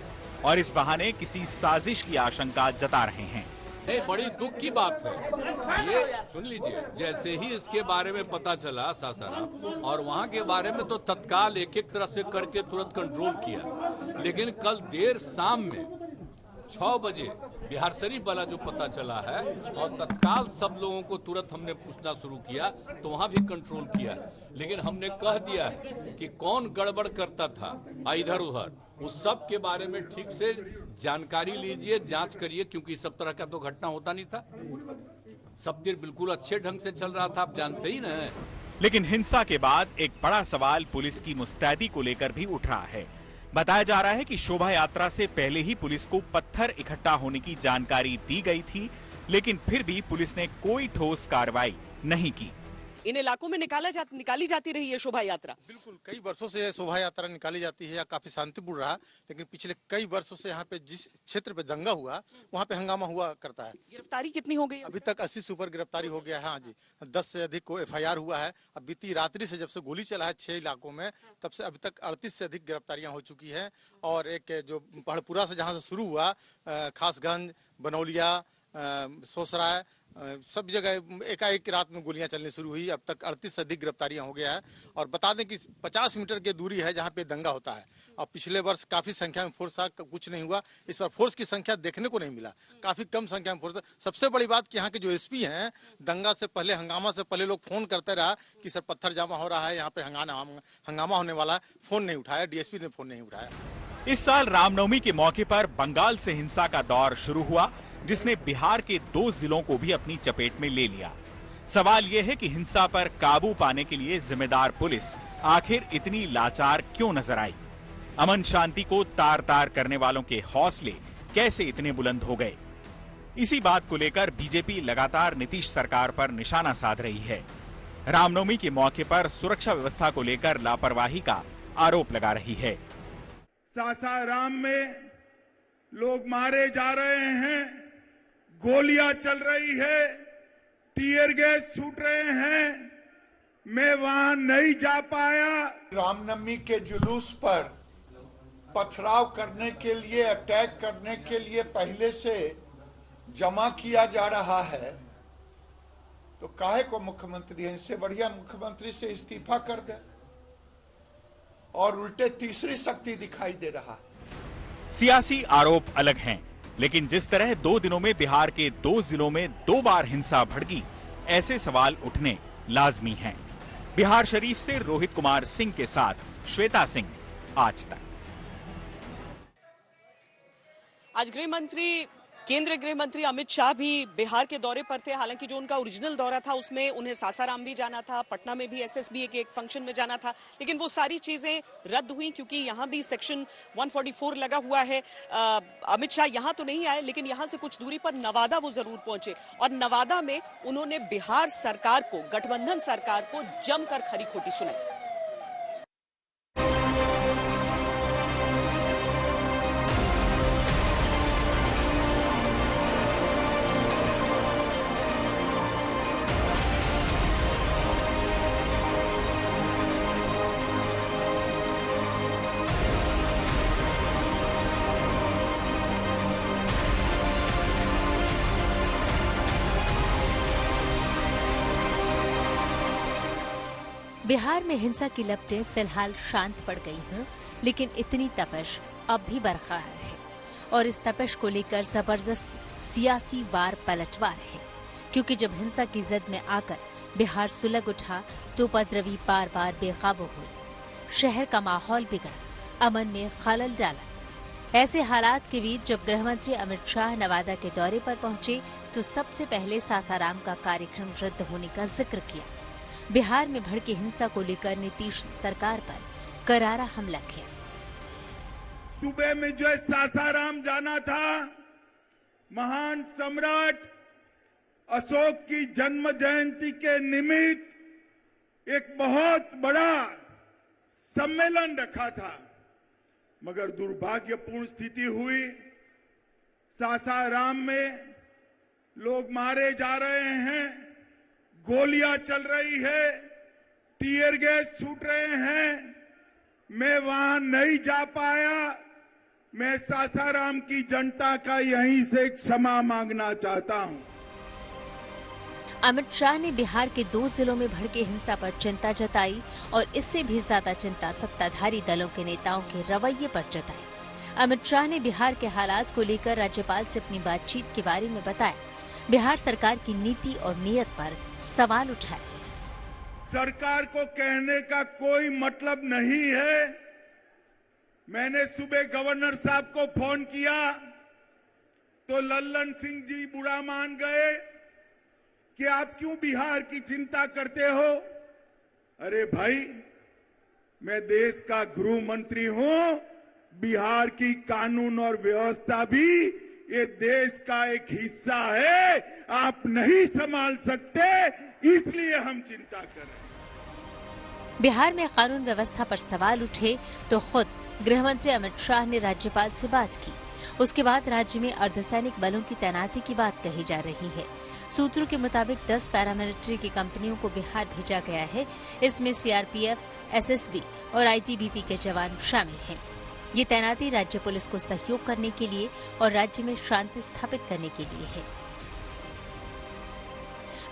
और इस बहाने किसी साजिश की आशंका जता रहे हैं। नहीं, बड़ी दुख की बात है ये। सुन लीजिए, जैसे ही इसके बारे में पता चला सासाराम और वहाँ के बारे में, तो तत्काल एक तरह से करके तुरंत कंट्रोल किया। लेकिन कल देर शाम में 6 बजे बिहार शरीफ वाला जो पता चला है और तत्काल सब लोगों को तुरंत हमने पूछना शुरू किया, तो वहाँ भी कंट्रोल किया। लेकिन हमने कह दिया है कि कौन गड़बड़ करता था इधर उधर, उस सब के बारे में ठीक से जानकारी लीजिए, जांच करिए, क्योंकि सब तरह का तो घटना होता नहीं था। सब दिन बिल्कुल अच्छे ढंग से चल रहा था, आप जानते ही न। लेकिन हिंसा के बाद एक बड़ा सवाल पुलिस की मुस्तैदी को लेकर भी उठ रहा है। बताया जा रहा है कि शोभा यात्रा से पहले ही पुलिस को पत्थर इकट्ठा होने की जानकारी दी गई थी, लेकिन फिर भी पुलिस ने कोई ठोस कार्रवाई नहीं की। इन इलाकों में निकाली जाती रही है शोभा यात्रा। बिल्कुल, कई वर्षों से शोभा यात्रा निकाली जाती है, या काफी शांतिपूर्ण रहा, लेकिन पिछले कई वर्षों से यहाँ पे जिस क्षेत्र पे दंगा हुआ वहाँ पे हंगामा हुआ करता है। गिरफ्तारी कितनी हो गई? अभी तक 80 से ऊपर गिरफ्तारी हो गया है। हाँ जी, 10 से अधिक को FIR हुआ है। अब बीती रात्रि से जब से गोली चला है 6 इलाकों में, तब से अभी तक 38 से अधिक गिरफ्तारियां हो चुकी है। और एक जो पहाड़पुरा से जहाँ से शुरू हुआ, खासगंज, बनौलिया, सोसराय, सब जगह एकाएक रात में गोलियां चलनी शुरू हुई। अब तक 38 से अधिक गिरफ्तारियां हो गया है। और बता दें कि 50 मीटर की दूरी है जहां पे दंगा होता है। और पिछले वर्ष काफी संख्या में फोर्स था, कुछ नहीं हुआ। इस बार फोर्स की संख्या देखने को नहीं मिला, काफी कम संख्या में फोर्स। सबसे बड़ी बात कि यहाँ के जो SP हैं, दंगा से पहले, हंगामा से पहले लोग फोन करते रहा कि सर पत्थर जमा हो रहा है, यहाँ पे हंगामा होने वाला है, फोन नहीं उठाया, DSP ने फोन नहीं उठाया। इस साल रामनवमी के मौके पर बंगाल से हिंसा का दौर शुरू हुआ, जिसने बिहार के 2 जिलों को भी अपनी चपेट में ले लिया। सवाल यह है कि हिंसा पर काबू पाने के लिए जिम्मेदार पुलिस आखिर इतनी लाचार क्यों नजर आई? अमन शांति को तार-तार करने वालों के हौसले कैसे इतने बुलंद हो गए? इसी बात को लेकर बीजेपी लगातार नीतीश सरकार पर निशाना साध रही है। रामनवमी के मौके पर सुरक्षा व्यवस्था को लेकर लापरवाही का आरोप लगा रही है। सासाराम में लोग मारे जा रहे हैं, गोलियां चल रही है, टीयर गैस छूट रहे हैं। मैं वहां नहीं जा पाया। रामनवमी के जुलूस पर पथराव करने के लिए, अटैक करने के लिए पहले से जमा किया जा रहा है, तो काहे को मुख्यमंत्री है? इससे बढ़िया मुख्यमंत्री से इस्तीफा कर दे। और उल्टे तीसरी शक्ति दिखाई दे रहा है। सियासी आरोप अलग हैं, लेकिन जिस तरह 2 दिनों में बिहार के 2 जिलों में 2 बार हिंसा भड़की, ऐसे सवाल उठने लाजमी हैं। बिहार शरीफ से रोहित कुमार सिंह के साथ श्वेता सिंह, आज तक। आज केंद्रीय गृह मंत्री अमित शाह भी बिहार के दौरे पर थे। हालांकि जो उनका ओरिजिनल दौरा था उसमें उन्हें सासाराम भी जाना था, पटना में भी SSB के एक फंक्शन में जाना था, लेकिन वो सारी चीजें रद्द हुई क्योंकि यहाँ भी सेक्शन 144 लगा हुआ है। अमित शाह यहाँ तो नहीं आए, लेकिन यहाँ से कुछ दूरी पर नवादा वो जरूर पहुंचे और नवादा में उन्होंने बिहार सरकार को, गठबंधन सरकार को जमकर खरी खोटी सुनाई। बिहार में हिंसा की लपटें फिलहाल शांत पड़ गई हैं, लेकिन इतनी तपश अब भी बरकरार है। और इस तपिश को लेकर जबरदस्त सियासी वार पलटवार है, क्योंकि जब हिंसा की जद में आकर बिहार सुलग उठा तो उपद्रवी बार बार बेकाबू हुए, शहर का माहौल बिगड़ा, अमन में खलल डाला। ऐसे हालात के बीच जब गृहमंत्री अमित शाह नवादा के दौरे पर पहुंचे तो सबसे पहले सासाराम का कार्यक्रम रद्द होने का जिक्र किया। बिहार में भड़की हिंसा को लेकर नीतीश सरकार पर करारा हमला किया। सुबह में जो सासाराम जाना था, महान सम्राट अशोक की जन्म जयंती के निमित्त एक बहुत बड़ा सम्मेलन रखा था, मगर दुर्भाग्यपूर्ण स्थिति हुई। सासाराम में लोग मारे जा रहे हैं, गोलियां चल रही है, टीयर गैस छूट रहे हैं। मैं वहां नहीं जा पाया। मैं सासाराम की जनता का यहीं से क्षमा मांगना चाहता हूं। अमित शाह ने बिहार के 2 जिलों में भड़के हिंसा पर चिंता जताई और इससे भी ज्यादा चिंता सत्ताधारी दलों के नेताओं के रवैये पर जताई। अमित शाह ने बिहार के हालात को लेकर राज्यपाल से अपनी बातचीत के बारे में बताया। बिहार सरकार की नीति और नीयत पर सवाल उठाए। सरकार को कहने का कोई मतलब नहीं है। मैंने सुबह गवर्नर साहब को फोन किया तो लल्लन सिंह जी बुरा मान गए कि आप क्यों बिहार की चिंता करते हो। अरे भाई, मैं देश का गृह मंत्री हूं। बिहार की कानून और व्यवस्था भी ये देश का एक हिस्सा है। आप नहीं संभाल सकते, इसलिए हम चिंता कर रहे हैं। बिहार में कानून व्यवस्था पर सवाल उठे तो खुद गृहमंत्री अमित शाह ने राज्यपाल से बात की। उसके बाद राज्य में अर्धसैनिक बलों की तैनाती की बात कही जा रही है। सूत्रों के मुताबिक 10 पैरामिलिट्री की कंपनियों को बिहार भेजा गया है। इसमें सीआरपीएफ, एसएसबी और आईटीबीपी के जवान शामिल हैं। ये तैनाती राज्य पुलिस को सहयोग करने के लिए और राज्य में शांति स्थापित करने के लिए है।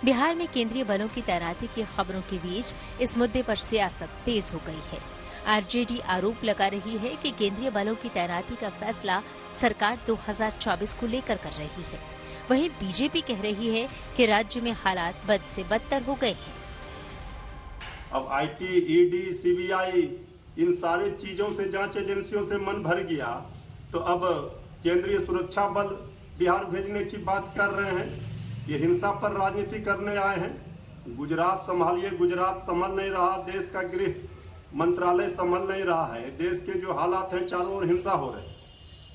बिहार में केंद्रीय बलों की तैनाती की खबरों के बीच इस मुद्दे पर सियासत तेज हो गई है। आरजेडी आरोप लगा रही है कि केंद्रीय बलों की तैनाती का फैसला सरकार 2024 को लेकर कर रही है। वहीं बीजेपी कह रही है कि राज्य में हालात बद से बदतर हो गए हैं। अब आईटी, ईडी, सीबीआई इन सारी चीजों से, जांच एजेंसियों से मन भर गया तो अब केंद्रीय सुरक्षा बल बिहार भेजने की बात कर रहे हैं। ये हिंसा पर राजनीति करने आए हैं। गुजरात संभालिए, गुजरात संभल नहीं रहा, देश का गृह मंत्रालय संभल नहीं रहा है। देश के जो हालात हैं, चारों ओर हिंसा हो रहे हैं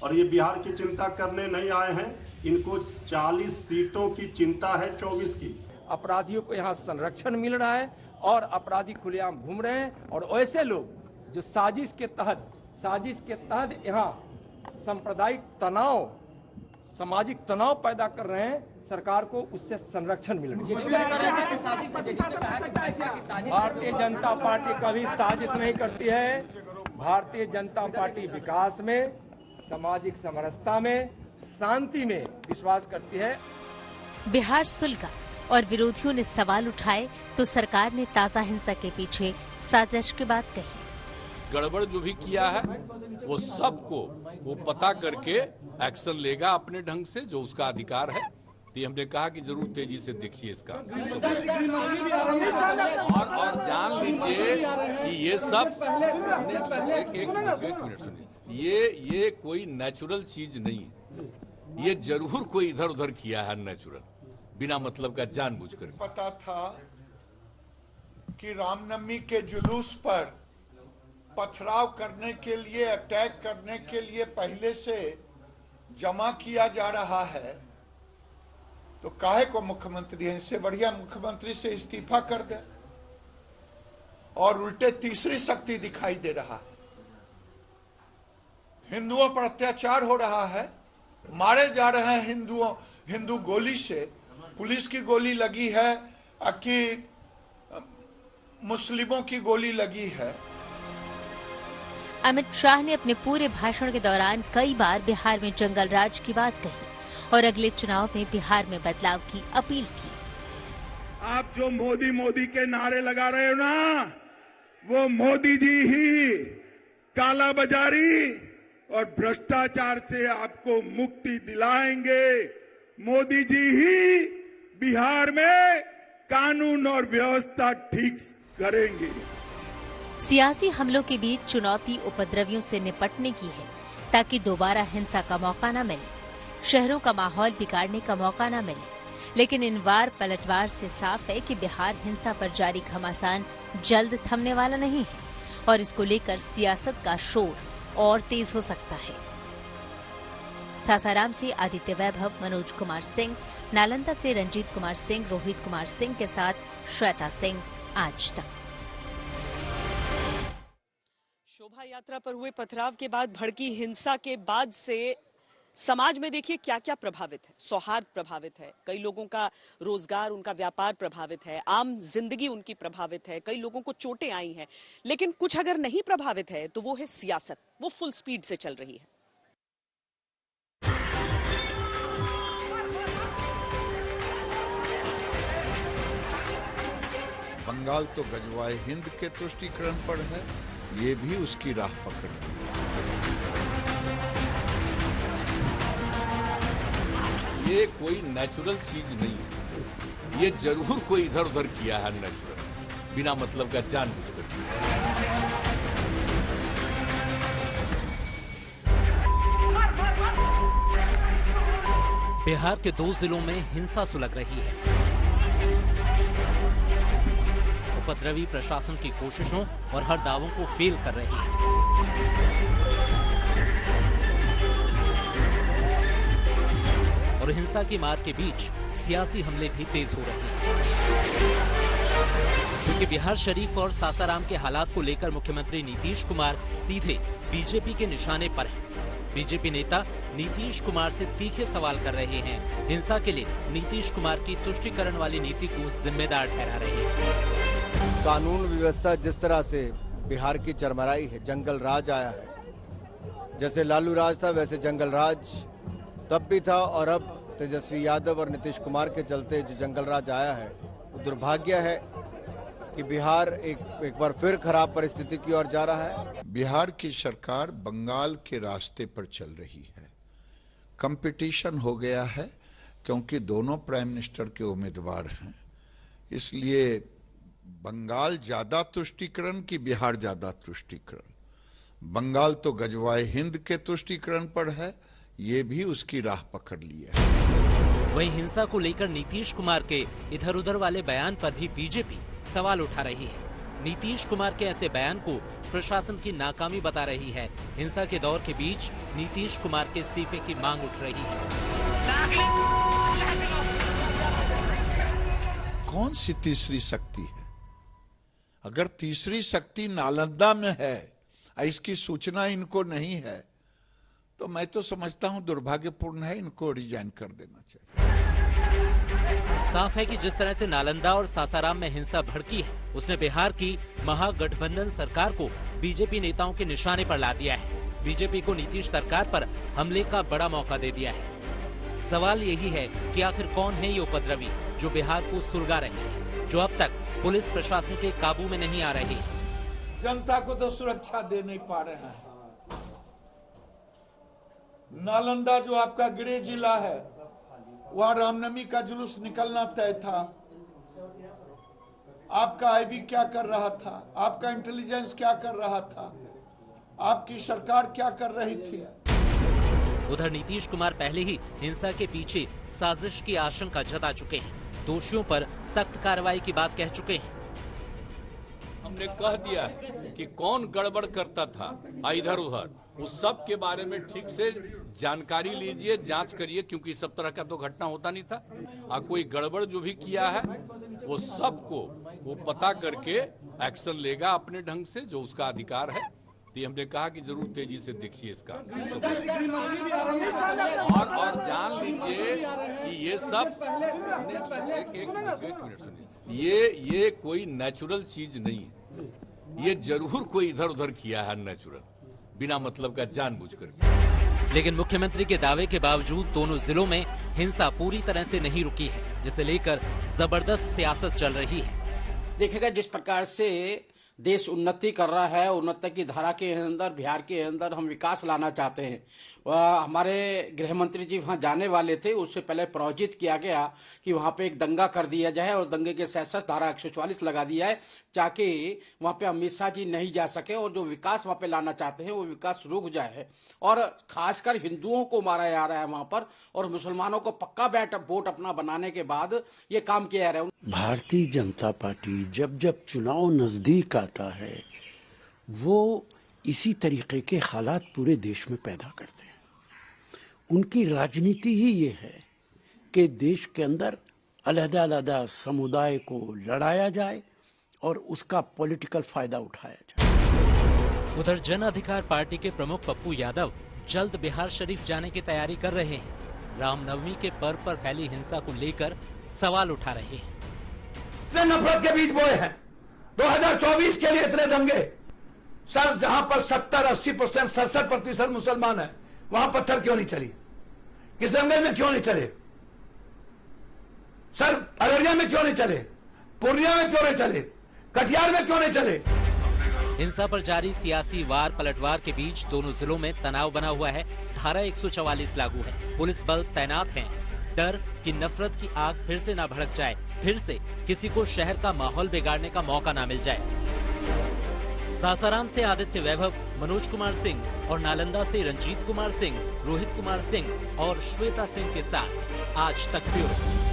और ये बिहार की चिंता करने नहीं आए हैं। इनको 40 सीटों की चिंता है, 24 की। अपराधियों को यहाँ संरक्षण मिल रहा है और अपराधी खुलेआम घूम रहे हैं और ऐसे लोग जो साजिश के तहत यहाँ सांप्रदायिक तनाव, सामाजिक तनाव पैदा कर रहे हैं, सरकार को उससे संरक्षण मिल रहा है। भारतीय जनता पार्टी कभी साजिश नहीं करती है। भारतीय जनता पार्टी विकास में, सामाजिक समरसता में, शांति में विश्वास करती है। बिहार सुलगा और विरोधियों ने सवाल उठाए तो सरकार ने ताजा हिंसा के पीछे साजिश की बात कही। गड़बड़ जो भी किया है वो सबको वो पता करके एक्शन लेगा अपने ढंग से, जो उसका अधिकार है। तो हमने कहा कि जरूर तेजी से देखिए इसका और जान लीजिए कि ये सब एक मिनट सुनिए, ये कोई नेचुरल चीज नहीं है। ये जरूर कोई इधर उधर किया है नेचुरल, बिना मतलब का जानबूझकर। पता था कि रामनवमी के जुलूस पर पथराव करने के लिए, अटैक करने के लिए पहले से जमा किया जा रहा है, तो काहे को मुख्यमंत्री है? इससे बढ़िया मुख्यमंत्री से इस्तीफा कर दे। और उल्टे तीसरी शक्ति दिखाई दे रहा है। हिंदुओं पर अत्याचार हो रहा है, मारे जा रहे हैं हिंदू गोली से। पुलिस की गोली लगी है कि मुस्लिमों की गोली लगी है। अमित शाह ने अपने पूरे भाषण के दौरान कई बार बिहार में जंगल राज की बात कही और अगले चुनाव में बिहार में बदलाव की अपील की। आप जो मोदी मोदी के नारे लगा रहे हो ना, वो मोदी जी ही काला बाजारी और भ्रष्टाचार से आपको मुक्ति दिलाएंगे। मोदी जी ही बिहार में कानून और व्यवस्था ठीक करेंगे। सियासी हमलों के बीच चुनौती उपद्रवियों से निपटने की है ताकि दोबारा हिंसा का मौका न मिले, शहरों का माहौल बिगाड़ने का मौका न मिले। लेकिन इन वार पलटवार से साफ है कि बिहार हिंसा पर जारी घमासान जल्द थमने वाला नहीं है और इसको लेकर सियासत का शोर और तेज हो सकता है। सासाराम से आदित्य वैभव, मनोज कुमार सिंह, नालंदा से रंजीत कुमार सिंह, रोहित कुमार सिंह के साथ श्वेता सिंह, आज तक। शोभा यात्रा पर हुए पथराव के बाद भड़की हिंसा के बाद से समाज में देखिए क्या क्या प्रभावित है। सौहार्द प्रभावित है, कई लोगों का रोजगार, उनका व्यापार प्रभावित है, आम जिंदगी उनकी प्रभावित है, कई लोगों को चोटें आई हैं। लेकिन कुछ अगर नहीं प्रभावित है तो वो है सियासत, वो फुल स्पीड से चल रही है। बंगाल तो गजवाए हिंद के तुष्टीकरण पर है, ये भी उसकी राह पकड़ रही है। ये कोई नेचुरल चीज नहीं है, ये जरूर कोई इधर उधर किया है नेचुरल, बिना मतलब का जानबूझकर। बिहार के 2 जिलों में हिंसा सुलग रही है। उपद्रवी प्रशासन की कोशिशों और हर दावों को फेल कर रही है। और हिंसा की मार के बीच सियासी हमले भी तेज हो रहे हैं, क्योंकि बिहार शरीफ और सासाराम के हालात को लेकर मुख्यमंत्री नीतीश कुमार सीधे बीजेपी के निशाने पर हैं। बीजेपी नेता नीतीश कुमार से तीखे सवाल कर रहे हैं। हिंसा के लिए नीतीश कुमार की तुष्टीकरण वाली नीति को जिम्मेदार ठहरा रहे हैं। कानून व्यवस्था जिस तरह से बिहार की चरमराई है, जंगल राज आया है, जैसे लालू राज था वैसे जंगल राज तब भी था, और अब तेजस्वी यादव और नीतीश कुमार के चलते जो जंगल राज आया है, वो दुर्भाग्य है कि बिहार एक बार फिर खराब परिस्थिति की ओर जा रहा है। बिहार की सरकार बंगाल के रास्ते पर चल रही है। कंपटीशन हो गया है क्योंकि दोनों प्राइम मिनिस्टर के उम्मीदवार हैं, इसलिए बंगाल ज्यादा तुष्टीकरण की बिहार ज्यादा तुष्टीकरण। बंगाल तो गजवाए हिंद के तुष्टीकरण पर है, ये भी उसकी राह पकड़ ली है। वहीं हिंसा को लेकर नीतीश कुमार के इधर उधर वाले बयान पर भी बीजेपी सवाल उठा रही है। नीतीश कुमार के ऐसे बयान को प्रशासन की नाकामी बता रही है। हिंसा के दौर के बीच नीतीश कुमार के इस्तीफे की मांग उठ रही है। कौन सी तीसरी शक्ति है? अगर तीसरी शक्ति नालंदा में है, इसकी सूचना इनको नहीं है, तो मैं तो समझता हूं दुर्भाग्यपूर्ण है, इनको रिजाइन कर देना चाहिए। साफ है कि जिस तरह से नालंदा और सासाराम में हिंसा भड़की है, उसने बिहार की महागठबंधन सरकार को बीजेपी नेताओं के निशाने पर ला दिया है। बीजेपी को नीतीश सरकार पर हमले का बड़ा मौका दे दिया है। सवाल यही है कि आखिर कौन है ये उपद्रवी जो बिहार को सुलगा रहे हैं, जो अब तक पुलिस प्रशासन के काबू में नहीं आ रहे। जनता को तो सुरक्षा दे नहीं पा रहे हैं। नालंदा जो आपका गृह जिला है, वहां रामनवमी का जुलूस निकलना तय था। आपका आईबी क्या कर रहा था? आपका इंटेलिजेंस क्या कर रहा था? आपकी सरकार क्या कर रही थी? उधर नीतीश कुमार पहले ही हिंसा के पीछे साजिश की आशंका जता चुके हैं। दोषियों पर सख्त कार्रवाई की बात कह चुके हैं। हमने कह दिया है कि कौन गड़बड़ करता था इधर उधर, उस सब के बारे में ठीक से जानकारी लीजिए, जांच करिए, क्योंकि सब तरह का तो घटना होता नहीं था। कोई गड़बड़ जो भी किया है वो सबको वो पता करके एक्शन लेगा अपने ढंग से, जो उसका अधिकार है। तो हमने कहा कि जरूर तेजी से देखिए इसका, और जान लीजिए कि ये सब एक मिनट सुनिए, ये कोई नेचुरल चीज नहीं है, ये जरूर कोई इधर उधर किया है नेचुरल, बिना मतलब का जानबूझकर। लेकिन मुख्यमंत्री के दावे के बावजूद दोनों जिलों में हिंसा पूरी तरह से नहीं रुकी है, जिसे लेकर जबरदस्त सियासत चल रही है। देखिएगा जिस प्रकार से देश उन्नति कर रहा है, उन्नति की धारा के अंदर बिहार के अंदर हम विकास लाना चाहते हैं। हमारे गृह मंत्री जी वहां जाने वाले थे, उससे पहले प्रोजित किया गया कि वहां पे एक दंगा कर दिया जाए और दंगे के साथ धारा 144 लगा दिया है ताकि वहां पे अमित शाह जी नहीं जा सके और जो विकास वहां पे लाना चाहते हैं वो विकास रुक जाए। और खासकर हिंदुओं को मारा जा रहा है वहां पर और मुसलमानों को पक्का वोट अपना बनाने के बाद ये काम किया जा रहा है। भारतीय जनता पार्टी जब जब चुनाव नजदीक आता है वो इसी तरीके के हालात पूरे देश में पैदा करते हैं। उनकी राजनीति ही ये है कि देश के अंदर अलग-अलग समुदाय को लड़ाया जाए और उसका पॉलिटिकल फायदा उठाया जाए। उधर जन अधिकार पार्टी के प्रमुख पप्पू यादव जल्द बिहार शरीफ जाने की तैयारी कर रहे हैं। रामनवमी के पर्व पर फैली हिंसा को लेकर सवाल उठा रहे हैं। इतने नफरत के बीज बोए हैं 2024 के लिए, इतने दंगे सर, जहां पर 70-80%, 67% मुसलमान है, वहां पत्थर क्यों नहीं चली? किस दंगल में क्यों नहीं चले सर? अररिया में क्यों नहीं चले? पूर्णिया में क्यों नहीं चले? कटिहार में क्यों नहीं चले? हिंसा पर जारी सियासी वार पलटवार के बीच दोनों जिलों में तनाव बना हुआ है। धारा 144 लागू है, पुलिस बल तैनात हैं। डर कि नफरत की आग फिर से ना भड़क जाए, फिर से किसी को शहर का माहौल बिगाड़ने का मौका ना मिल जाए। सासाराम से आदित्य वैभव, मनोज कुमार सिंह और नालंदा से रंजीत कुमार सिंह, रोहित कुमार सिंह और श्वेता सिंह के साथ आज तक ब्यूरो।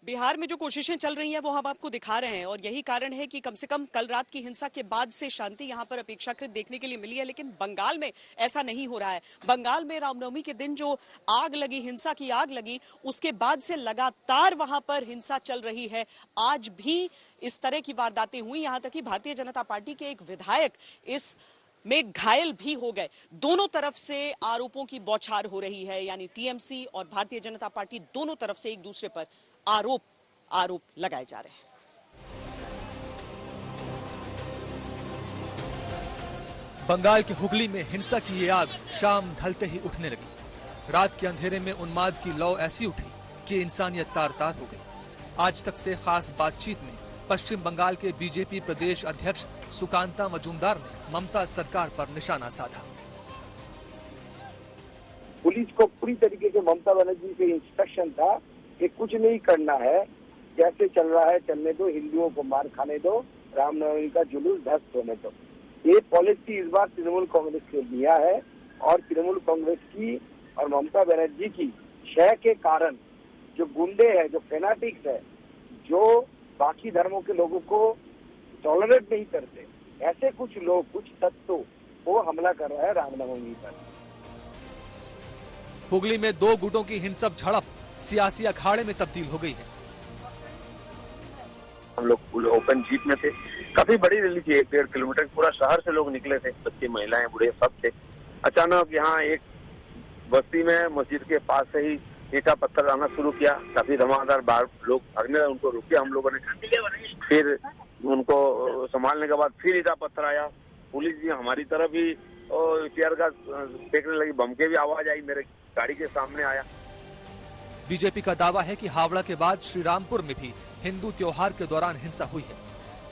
बिहार में जो कोशिशें चल रही हैं वो हम आपको दिखा रहे हैं और यही कारण है कि कम से कम कल रात की हिंसा के बाद से शांति यहां पर अपेक्षाकृत देखने के लिए मिली है। लेकिन बंगाल में ऐसा नहीं हो रहा है। बंगाल में रामनवमी के दिन जो आग लगी, हिंसा की आग लगी, उसके बाद से लगातार वहां पर हिंसा चल रही है। आज भी इस तरह की वारदातें हुई, यहां तक कि भारतीय जनता पार्टी के एक विधायक इस में घायल भी हो गए। दोनों तरफ से आरोपों की बौछार हो रही है, यानी टीएमसी और भारतीय जनता पार्टी दोनों तरफ से एक दूसरे पर आरोप लगाए जा रहे हैं। बंगाल के हुगली में हिंसा की ये आग शाम ढलते ही उठने लगी। रात के अंधेरे में उन्माद की लौ ऐसी उठी कि इंसानियत तार-तार हो गई। आज तक से खास बातचीत में पश्चिम बंगाल के बीजेपी प्रदेश अध्यक्ष सुकांता मजूमदार ने ममता सरकार पर निशाना साधा। पुलिस को पूरी तरीके से ममता बनर्जी से इंस्ट्रक्शन था कि कुछ नहीं करना है, जैसे चल रहा है चलने दो, हिंदुओं को मार खाने दो, रामनवमी का जुलूस ध्वस्त होने दो। ये पॉलिसी इस बार तृणमूल कांग्रेस ने लिया है और तृणमूल कांग्रेस की और ममता बनर्जी की शय के कारण जो गुंडे हैं, जो फेनाटिक्स है, जो बाकी धर्मों के लोगों को टॉलरेट नहीं करते, ऐसे कुछ लोग, कुछ तत्व वो हमला कर रहा है रामनवमी पर। हुगली में दो गुटों की हिंसक झड़प सियासी अखाड़े में तब्दील हो गई है। हम लोग ओपन जीप में थे, काफी बड़ी रैली थी, 1-1.5 किलोमीटर, पूरा शहर से लोग निकले थे, बच्चे, महिलाएं, बूढ़े सब थे। अचानक यहाँ एक बस्ती में मस्जिद के पास से ही ईटा पत्थर आना शुरू किया, काफी धमाकेदार, बाहर लोग भागने लगे, उनको रोके हम लोगों ने। फिर उनको संभालने के बाद फिर ईटा पत्थर आया, पुलिस भी हमारी तरफ ही टीयर गैस फेंकने लगी, बम के भी आवाज आई, मेरे गाड़ी के सामने आया। बीजेपी का दावा है कि हावड़ा के बाद श्रीरामपुर में भी हिंदू त्योहार के दौरान हिंसा हुई है।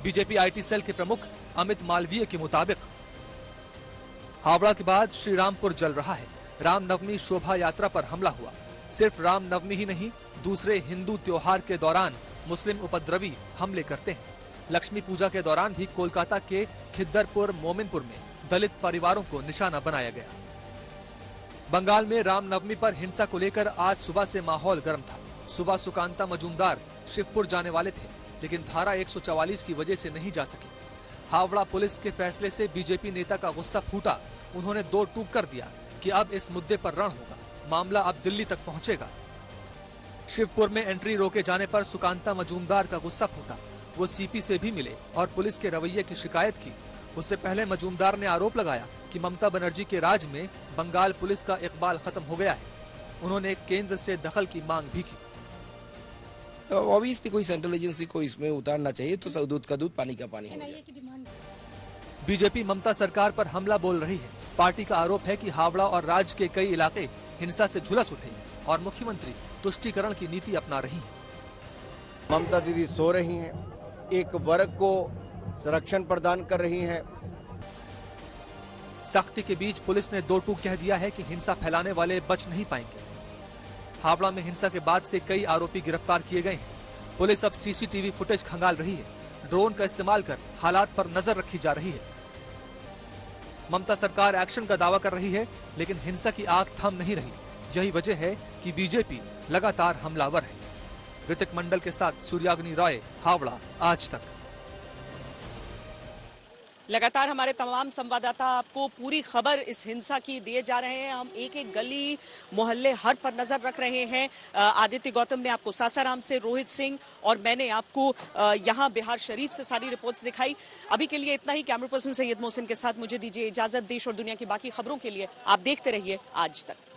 बीजेपी आईटी सेल के प्रमुख अमित मालवीय के मुताबिक हावड़ा के बाद श्रीरामपुर जल रहा है। रामनवमी शोभा यात्रा पर हमला हुआ। सिर्फ रामनवमी ही नहीं, दूसरे हिंदू त्योहार के दौरान मुस्लिम उपद्रवी हमले करते हैं। लक्ष्मी पूजा के दौरान भी कोलकाता के खिद्दरपुर, मोमिनपुर में दलित परिवारों को निशाना बनाया गया। बंगाल में रामनवमी पर हिंसा को लेकर आज सुबह से माहौल गर्म था। सुबह सुकांता मजूमदार शिवपुर जाने वाले थे, लेकिन धारा 144 की वजह से नहीं जा सके। हावड़ा पुलिस के फैसले से बीजेपी नेता का गुस्सा फूटा। उन्होंने दो टूक कर दिया कि अब इस मुद्दे पर रण होगा, मामला अब दिल्ली तक पहुंचेगा। शिवपुर में एंट्री रोके जाने पर सुकांता मजूमदार का गुस्सा फूटा। वो सीपी से भी मिले और पुलिस के रवैये की शिकायत की। उससे पहले मजूमदार ने आरोप लगाया कि ममता बनर्जी के राज में बंगाल पुलिस का इकबाल खत्म हो गया है। उन्होंने केंद्र से दखल की मांग भी की। तो ऑब्वियसली कोई सेंट्रल एजेंसी को इसमें उतारना चाहिए, तो दूध का दूध पानी का पानी हो गया। बीजेपी ममता सरकार पर हमला बोल रही है। पार्टी का आरोप है कि हावड़ा और राज्य के कई इलाके हिंसा से झुलस उठे और मुख्यमंत्री तुष्टीकरण की नीति अपना रही है। ममता दीदी सो रही हैं एक वर्ग को संरक्षण प्रदान कर रही हैं। सख्ती के बीच पुलिस ने दो टूक कह दिया है कि हिंसा फैलाने वाले बच नहीं पाएंगे। हावड़ा में हिंसा के बाद से कई आरोपी गिरफ्तार किए गए हैं। पुलिस अब सीसीटीवी फुटेज खंगाल रही है। ड्रोन का इस्तेमाल कर हालात पर नजर रखी जा रही है। ममता सरकार एक्शन का दावा कर रही है, लेकिन हिंसा की आग थम नहीं रही। यही वजह है कि बीजेपी लगातार हमलावर है। ऋतिक मंडल के साथ सूर्याग्नि रॉय, हावड़ा, आज तक। लगातार हमारे तमाम संवाददाता आपको पूरी खबर इस हिंसा की दिए जा रहे हैं। हम एक एक गली मोहल्ले हर पर नजर रख रहे हैं। आदित्य गौतम ने आपको सासाराम से, रोहित सिंह और मैंने आपको यहां बिहार शरीफ से सारी रिपोर्ट्स दिखाई। अभी के लिए इतना ही। कैमरा पर्सन सैयद मोहसिन के साथ मुझे दीजिए इजाजत। देश और दुनिया की बाकी खबरों के लिए आप देखते रहिए आज तक।